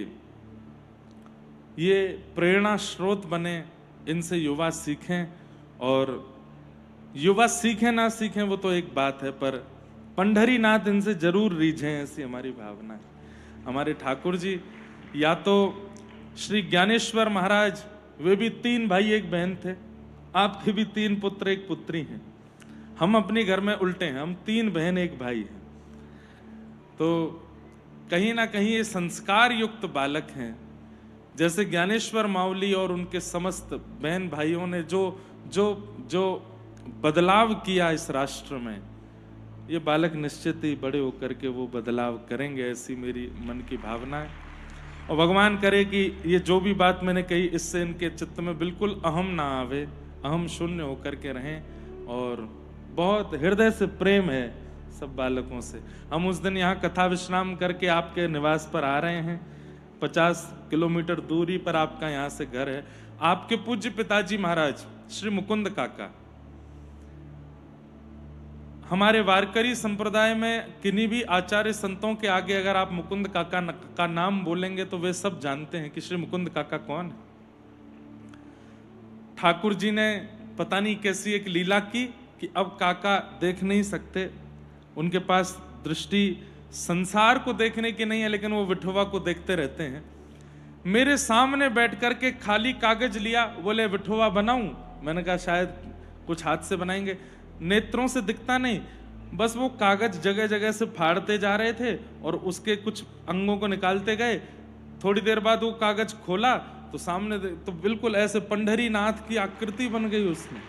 ये प्रेरणा स्रोत बने, इनसे युवा सीखें। और युवा सीखें ना सीखें वो तो एक बात है, पर पंढरीनाथ इनसे जरूर रीझें, ऐसी हमारी भावना है। हमारे ठाकुर जी, या तो श्री ज्ञानेश्वर महाराज, वे भी 3 भाई 1 बहन थे। आपके भी 3 पुत्र 1 पुत्री हैं। हम अपने घर में उल्टे हैं, हम 3 बहन 1 भाई हैं। तो कहीं ना कहीं ये संस्कार युक्त बालक हैं। जैसे ज्ञानेश्वर मावली और उनके समस्त बहन भाइयों ने जो जो जो बदलाव किया इस राष्ट्र में, ये बालक निश्चित ही बड़े होकर के वो बदलाव करेंगे, ऐसी मेरी मन की भावना है। और भगवान करे कि ये जो भी बात मैंने कही इससे इनके चित्त में बिल्कुल अहम ना आवे, अहम शून्य होकर के रहें। और बहुत हृदय से प्रेम है सब बालकों से। हम उस दिन यहाँ कथा विश्राम करके आपके निवास पर आ रहे हैं, 50 किलोमीटर दूरी पर आपका यहाँ से घर है। आपके पूज्य पिताजी महाराज श्री मुकुंद काका, हमारे वारकरी संप्रदाय में किन्हीं भी आचार्य संतों के आगे अगर आप मुकुंद काका का नाम बोलेंगे तो वे सब जानते हैं कि श्री मुकुंद काका कौन है। ठाकुर जी ने पता नहीं कैसी एक लीला की कि अब काका देख नहीं सकते, उनके पास दृष्टि संसार को देखने की नहीं है, लेकिन वो विठोबा को देखते रहते हैं। मेरे सामने बैठ करके खाली कागज लिया, बोले विठोबा बनाऊं। मैंने कहा शायद कुछ हाथ से बनाएंगे, नेत्रों से दिखता नहीं, बस वो कागज जगह जगह से फाड़ते जा रहे थे और उसके कुछ अंगों को निकालते गए। थोड़ी देर बाद वो कागज खोला तो सामने तो बिल्कुल ऐसे पंडरी नाथ की आकृति बन गई उसमें।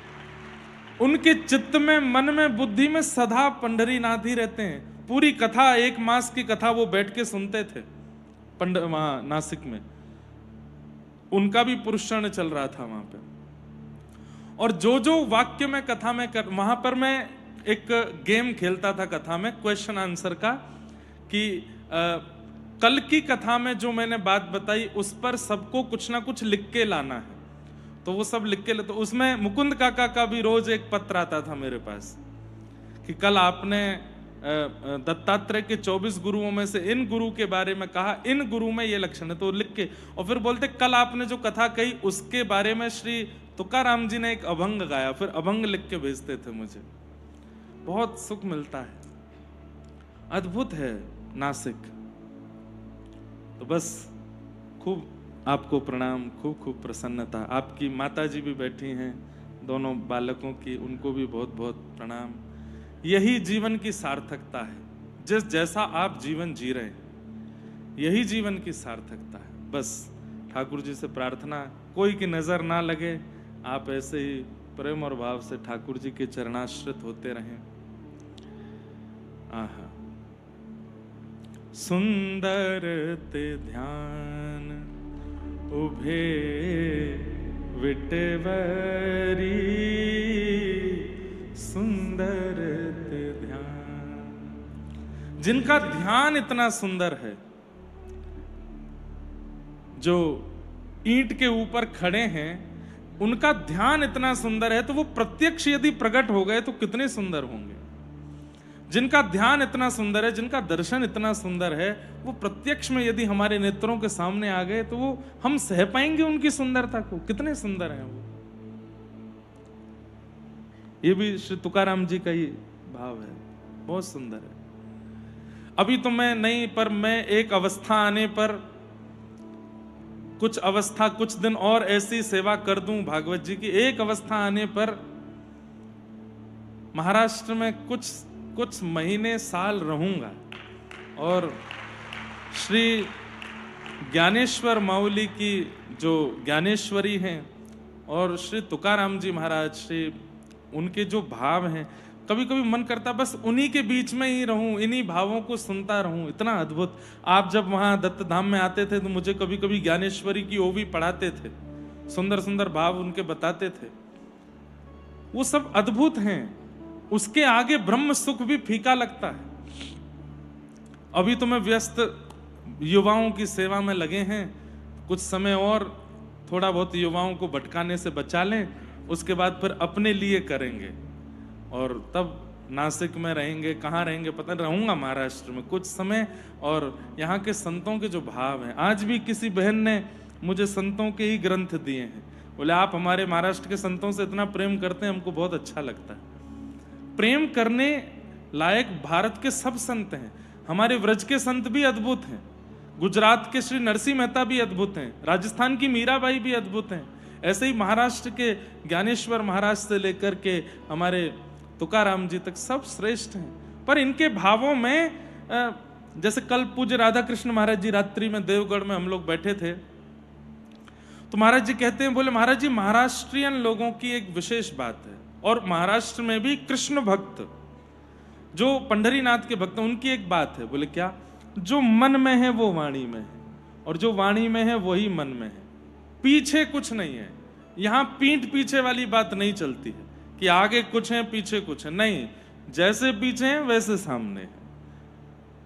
उनके चित्त में, मन में, बुद्धि में सदा पंडरी नाथ ही रहते हैं। पूरी कथा, 1 मास की कथा वो बैठ के सुनते थे वहां नासिक में। उनका भी पुरुषण चल रहा था वहां पे। और जो जो वाक्य में कथा में वहां पर मैं एक गेम खेलता था कथा में, क्वेश्चन आंसर का, कि कल की कथा में जो मैंने बात बताई उस पर सबको कुछ ना कुछ लिख के लाना है। तो वो सब लिख के ले, तो उसमें मुकुंद काका का भी रोज एक पत्र आता था मेरे पास कि कल आपने दत्तात्रेय के 24 गुरुओं में से इन गुरु के बारे में कहा, इन गुरु में ये लक्षण है, तो लिख के। और फिर बोलते कल आपने जो कथा कही उसके बारे में श्री तुकाराम जी ने एक अभंग गाया, फिर अभंग लिख के भेजते थे मुझे। बहुत सुख मिलता है, अद्भुत है नासिक। तो बस खूब आपको प्रणाम, खूब खूब प्रसन्नता। आपकी माता जी भी बैठी हैं, दोनों बालकों की, उनको भी बहुत बहुत प्रणाम। यही जीवन की सार्थकता है, जैसा आप जीवन जी रहे हैं यही जीवन की सार्थकता है। बस ठाकुर जी से प्रार्थना, कोई की नजर ना लगे, आप ऐसे ही प्रेम और भाव से ठाकुर जी के चरणाश्रित होते रहें। आहा, सुंदर ते ध्यान उभे विटवरी, सुंदर ते ध्यान। जिनका ध्यान इतना सुंदर है, जो ईंट के ऊपर खड़े हैं, उनका ध्यान इतना सुंदर है, तो वो प्रत्यक्ष यदि प्रकट हो गए तो कितने सुंदर होंगे। जिनका ध्यान इतना सुंदर है, जिनका दर्शन इतना सुंदर है, वो प्रत्यक्ष में यदि हमारे नेत्रों के सामने आ गए तो वो हम सह पाएंगे उनकी सुंदरता को। कितने सुंदर हैं वो। ये भी श्री तुकाराम जी का ही भाव है, बहुत सुंदर है। अभी तो मैं नहीं, पर मैं एक अवस्था आने पर, कुछ अवस्था, कुछ दिन और ऐसी सेवा कर दूं भागवत जी की, एक अवस्था आने पर महाराष्ट्र में कुछ महीने साल रहूंगा और श्री ज्ञानेश्वर मावली की जो ज्ञानेश्वरी हैं और श्री तुकाराम जी महाराज, श्री उनके जो भाव हैं, कभी कभी मन करता बस उन्हीं के बीच में ही रहूं, इन्हीं भावों को सुनता रहूं। इतना अद्भुत। आप जब वहां दत्त धाम में आते थे तो मुझे कभी कभी ज्ञानेश्वरी की ओवी पढ़ाते थे, सुंदर सुंदर भाव उनके बताते थे। वो सब अद्भुत हैं, उसके आगे ब्रह्म सुख भी फीका लगता है। अभी तो मैं व्यस्त युवाओं की सेवा में लगे हैं, कुछ समय और थोड़ा बहुत युवाओं को भटकाने से बचा लें, उसके बाद फिर अपने लिए करेंगे और तब नासिक में रहेंगे। कहाँ रहेंगे पता नहीं, रहूंगा महाराष्ट्र में कुछ समय। और यहाँ के संतों के जो भाव हैं, आज भी किसी बहन ने मुझे संतों के ही ग्रंथ दिए हैं, बोले आप हमारे महाराष्ट्र के संतों से इतना प्रेम करते हैं, हमको बहुत अच्छा लगता है। प्रेम करने लायक भारत के सब संत हैं। हमारे व्रज के संत भी अद्भुत हैं, गुजरात के श्री नरसिंह मेहता भी अद्भुत हैं, राजस्थान की मीराबाई भी अद्भुत हैं। ऐसे ही महाराष्ट्र के ज्ञानेश्वर महाराज से लेकर के हमारे तुकाराम जी तक सब श्रेष्ठ हैं। पर इनके भावों में जैसे कल पूज्य राधा कृष्ण महाराज जी रात्रि में देवगढ़ में हम लोग बैठे थे, तो महाराज जी कहते हैं, बोले महाराज जी महाराष्ट्रियन लोगों की एक विशेष बात है, और महाराष्ट्र में भी कृष्ण भक्त जो पंढरीनाथ के भक्त हैं उनकी एक बात है। बोले क्या? जो मन में है वो वाणी में है, और जो वाणी में है वही मन में है, पीछे कुछ नहीं है। यहां पीठ पीछे वाली बात नहीं चलती है कि आगे कुछ है पीछे कुछ है, नहीं, जैसे पीछे है वैसे सामने है।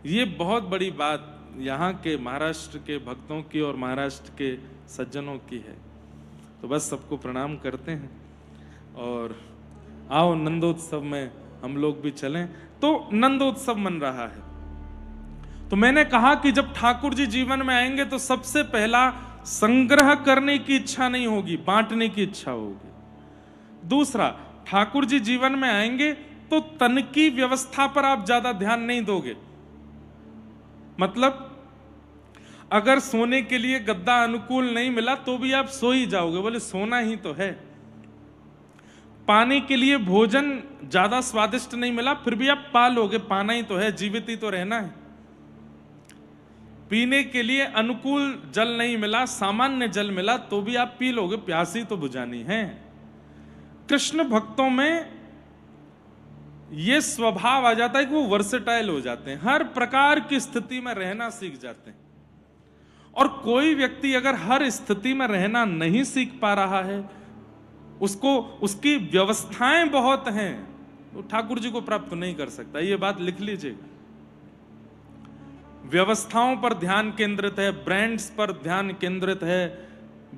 ये बहुत बड़ी बात यहाँ के महाराष्ट्र के भक्तों की और महाराष्ट्र के सज्जनों की है। तो बस सबको प्रणाम करते हैं और आओ नंदोत्सव में हम लोग भी चलें। तो नंदोत्सव मन रहा है, तो मैंने कहा कि जब ठाकुर जी जीवन में आएंगे तो सबसे पहला संग्रह करने की इच्छा नहीं होगी, बांटने की इच्छा होगी। दूसरा, ठाकुर जी जीवन में आएंगे तो तन की व्यवस्था पर आप ज्यादा ध्यान नहीं दोगे। मतलब अगर सोने के लिए गद्दा अनुकूल नहीं मिला तो भी आप सो ही जाओगे, बोले सोना ही तो है। पाने के लिए भोजन ज्यादा स्वादिष्ट नहीं मिला फिर भी आप पा लोगे, पाना ही तो है, जीवित ही तो रहना है। पीने के लिए अनुकूल जल नहीं मिला, सामान्य जल मिला तो भी आप पी लोगे, प्यासी तो बुझानी है। कृष्ण भक्तों में यह स्वभाव आ जाता है कि वो वर्सेटाइल हो जाते हैं, हर प्रकार की स्थिति में रहना सीख जाते हैं। और कोई व्यक्ति अगर हर स्थिति में रहना नहीं सीख पा रहा है, उसको उसकी व्यवस्थाएं बहुत हैं, तो ठाकुर जी को प्राप्त नहीं कर सकता। ये बात लिख लीजिएगा। व्यवस्थाओं पर ध्यान केंद्रित है, ब्रांड्स पर ध्यान केंद्रित है,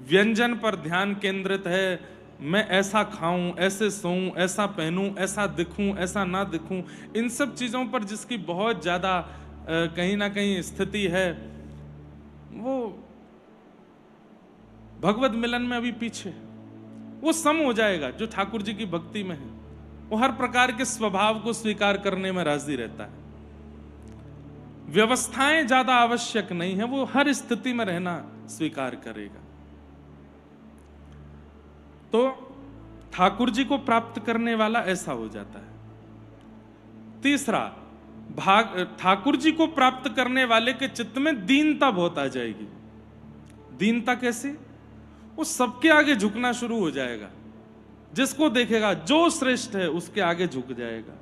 व्यंजन पर ध्यान केंद्रित है। मैं ऐसा खाऊं, ऐसे सोऊं, ऐसा पहनूं, ऐसा दिखूं, ऐसा ना दिखूं, इन सब चीजों पर जिसकी बहुत ज्यादा कहीं ना कहीं स्थिति है, वो भगवत मिलन में अभी पीछे। वो सम हो जाएगा जो ठाकुर जी की भक्ति में है, वो हर प्रकार के स्वभाव को स्वीकार करने में राजी रहता है। व्यवस्थाएं ज्यादा आवश्यक नहीं है, वो हर स्थिति में रहना स्वीकार करेगा। तो ठाकुर जी को प्राप्त करने वाला ऐसा हो जाता है। तीसरा भाग, ठाकुर जी को प्राप्त करने वाले के चित्त में दीनता बहुत आ जाएगी। दीनता कैसे? वो सबके आगे झुकना शुरू हो जाएगा, जिसको देखेगा जो श्रेष्ठ है उसके आगे झुक जाएगा।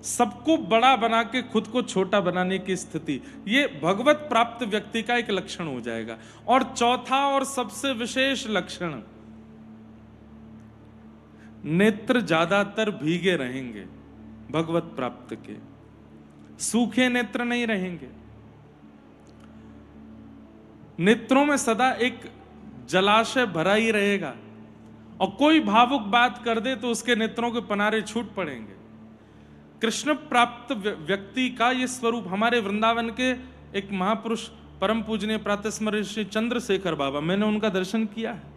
सबको बड़ा बना के खुद को छोटा बनाने की स्थिति, ये भगवत प्राप्त व्यक्ति का एक लक्षण हो जाएगा। और चौथा और सबसे विशेष लक्षण, नेत्र ज्यादातर भीगे रहेंगे भगवत प्राप्त के, सूखे नेत्र नहीं रहेंगे। नेत्रों में सदा एक जलाशय भरा ही रहेगा, और कोई भावुक बात कर दे तो उसके नेत्रों के पनारे छूट पड़ेंगे। कृष्ण प्राप्त व्यक्ति का ये स्वरूप हमारे वृंदावन के एक महापुरुष परम पूजनीय प्रातस्मरणीय श्री चंद्रशेखर बाबा, मैंने उनका दर्शन किया है।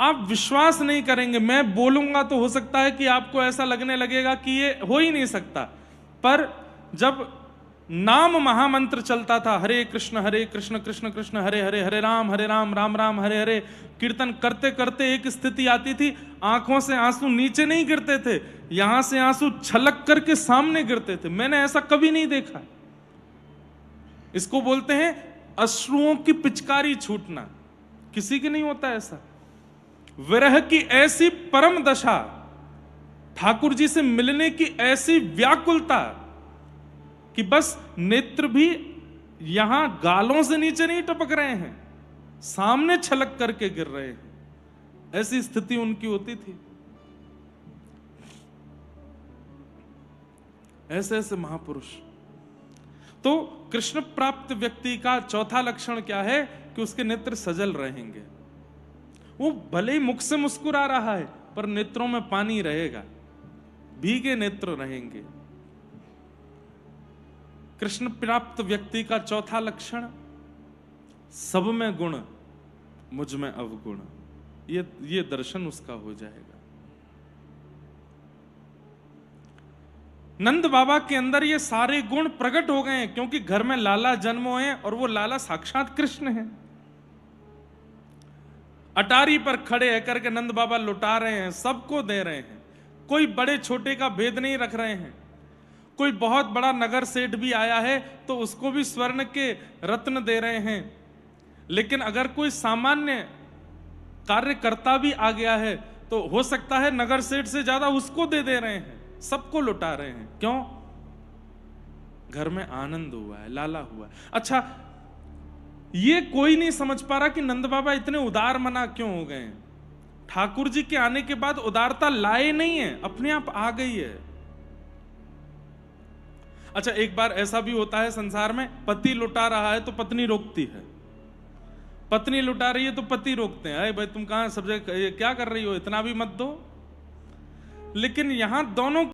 आप विश्वास नहीं करेंगे, मैं बोलूंगा तो हो सकता है कि आपको ऐसा लगने लगेगा कि ये हो ही नहीं सकता, पर जब नाम महामंत्र चलता था, हरे कृष्ण कृष्ण कृष्ण हरे हरे, हरे राम राम राम हरे हरे, कीर्तन करते करते एक स्थिति आती थी, आंखों से आंसू नीचे नहीं गिरते थे, यहां से आंसू छलक करके सामने गिरते थे। मैंने ऐसा कभी नहीं देखा। इसको बोलते हैं अश्रुओं की पिचकारी छूटना, किसी की नहीं होता ऐसा। विरह की ऐसी परम दशा, ठाकुर जी से मिलने की ऐसी व्याकुलता कि बस नेत्र भी यहां गालों से नीचे नहीं टपक रहे हैं, सामने छलक करके गिर रहे हैं, ऐसी स्थिति उनकी होती थी। ऐसे ऐसे महापुरुष। तो कृष्ण प्राप्त व्यक्ति का चौथा लक्षण क्या है कि उसके नेत्र सजल रहेंगे। वो भले ही मुख से मुस्कुरा रहा है पर नेत्रों में पानी रहेगा, भीगे नेत्र रहेंगे। कृष्ण प्राप्त व्यक्ति का चौथा लक्षण, सब में गुण मुझ में अवगुण, ये दर्शन उसका हो जाएगा। नंद बाबा के अंदर ये सारे गुण प्रकट हो गए हैं, क्योंकि घर में लाला जन्म हुए हैं और वो लाला साक्षात कृष्ण है। अटारी पर खड़े होकर के नंद बाबा लुटा रहे हैं, सबको दे रहे हैं, कोई बड़े छोटे का भेद नहीं रख रहे हैं। कोई बहुत बड़ा नगर सेठ भी आया है तो उसको भी स्वर्ण के रत्न दे रहे हैं। लेकिन अगर कोई सामान्य कार्यकर्ता भी आ गया है तो हो सकता है नगर सेठ से ज्यादा उसको दे रहे हैं, सबको लुटा रहे हैं। क्यों? घर में आनंद हुआ है, लाला हुआ है। अच्छा, ये कोई नहीं समझ पा रहा कि नंद बाबा इतने उदार मना क्यों हो गए। ठाकुर जी के आने के बाद उदारता लाए नहीं है, अपने आप आ गई है। अच्छा, एक बार ऐसा भी होता है संसार में, पति लुटा रहा है तो पत्नी रोकती है, पत्नी लुटा रही है तो पति रोकते हैं, अरे भाई तुम कहां सब जगह क्या कर रही हो, इतना भी मत दो। लेकिन यहां दोनों